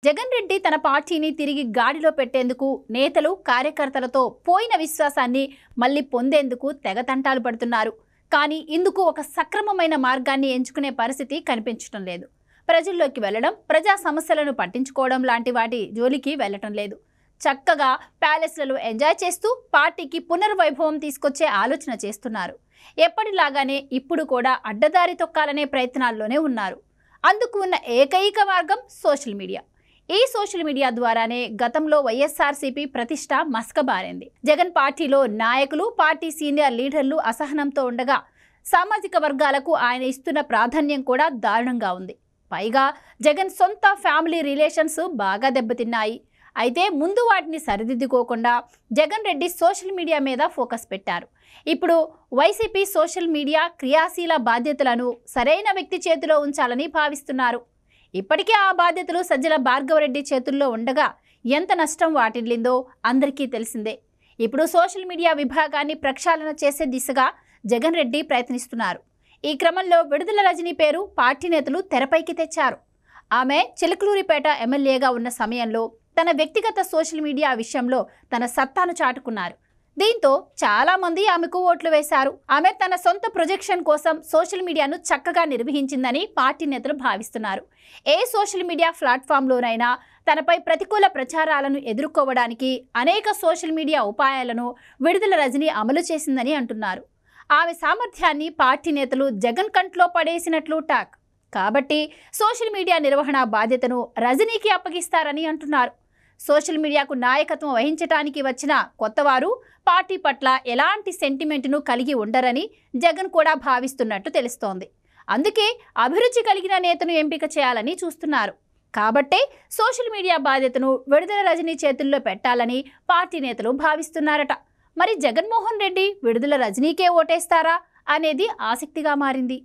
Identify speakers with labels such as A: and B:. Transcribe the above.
A: జగన్ రెడ్డి తన పార్టీని తిరిగి గాడిలో పెట్టేందుకు నేతలు కార్యకర్తలతో పోయిన విశ్వాసాన్ని మళ్ళీ పొందేందుకు తెగతంటాలు పడుతున్నారు. కానీ ఇందుకు ఒక సక్రమమైన మార్గాన్ని ఎంచుకునే పరిస్థితి కనిపించడం లేదు. ప్రజల్లోకి వెళ్లడం, ప్రజా సమస్యలను పట్టించుకోవడం లాంటి వాటి జోలికి వెళ్లటం లేదు. చక్కగా ప్యాలెస్లలో ఎంజాయ్ చేస్తూ పార్టీకి పునర్వైభవం తీసుకొచ్చే ఆలోచన చేస్తున్నారు. ఎప్పటిలాగానే ఇప్పుడు కూడా అడ్డదారి తొక్కాలనే ప్రయత్నాల్లోనే ఉన్నారు. అందుకు ఉన్న ఏకైక మార్గం సోషల్ మీడియా. ఈ సోషల్ మీడియా ద్వారానే గతంలో వైఎస్ఆర్సీపీ ప్రతిష్ట మసకబారింది. జగన్ పార్టీలో నాయకులు, పార్టీ సీనియర్ లీడర్లు అసహనంతో ఉండగా సామాజిక వర్గాలకు ఆయన ఇస్తున్న ప్రాధాన్యం కూడా దారుణంగా ఉంది. పైగా జగన్ సొంత ఫ్యామిలీ రిలేషన్స్ బాగా దెబ్బతిన్నాయి. అయితే ముందు వాటిని సరిదిద్దుకోకుండా జగన్ రెడ్డి సోషల్ మీడియా మీద ఫోకస్ పెట్టారు. ఇప్పుడు వైసీపీ సోషల్ మీడియా క్రియాశీల బాధ్యతలను సరైన వ్యక్తి చేతిలో ఉంచాలని భావిస్తున్నారు. ఇప్పటికే ఆ బాధ్యతలు సజ్జల భార్గవరెడ్డి చేతుల్లో ఉండగా ఎంత నష్టం వాటిల్లిందో అందరికీ తెలిసిందే. ఇప్పుడు సోషల్ మీడియా విభాగాన్ని ప్రక్షాళన చేసే దిశగా జగన్ రెడ్డి ప్రయత్నిస్తున్నారు. ఈ క్రమంలో విడుదల రజనీ పేరు పార్టీ నేతలు తెరపైకి తెచ్చారు. ఆమె చిలకలూరిపేట ఎమ్మెల్యేగా ఉన్న సమయంలో తన వ్యక్తిగత సోషల్ మీడియా విషయంలో తన సత్తాను చాటుకున్నారు. దీంతో చాలా మంది ఆమెకు ఓట్లు వేశారు. ఆమె తన సొంత ప్రొజెక్షన్ కోసం సోషల్ మీడియాను చక్కగా నిర్వహించిందని పార్టీ నేతలు భావిస్తున్నారు. ఏ సోషల్ మీడియా ప్లాట్ఫామ్లోనైనా తనపై ప్రతికూల ప్రచారాలను ఎదుర్కోవడానికి అనేక సోషల్ మీడియా ఉపాయాలను విడుదల రజనీ అమలు చేసిందని అంటున్నారు. ఆమె సామర్థ్యాన్ని పార్టీ నేతలు జగన్ కంట్లో పడేసినట్లు టాక్. కాబట్టి సోషల్ మీడియా నిర్వహణ బాధ్యతను రజనీకి అప్పగిస్తారని అంటున్నారు. సోషల్ మీడియాకు నాయకత్వం వహించడానికి వచ్చిన కొత్తవారు పార్టీ పట్ల ఎలాంటి సెంటిమెంట్ను కలిగి ఉండరని జగన్ కూడా భావిస్తున్నట్టు తెలుస్తోంది. అందుకే అభిరుచి కలిగిన నేతను ఎంపిక చేయాలని చూస్తున్నారు. కాబట్టే సోషల్ మీడియా బాధ్యతను విడుదల రజనీ చేతుల్లో పెట్టాలని పార్టీ నేతలు భావిస్తున్నారట. మరి జగన్మోహన్ రెడ్డి విడుదల రజనీకే ఓటేస్తారా అనేది ఆసక్తిగా మారింది.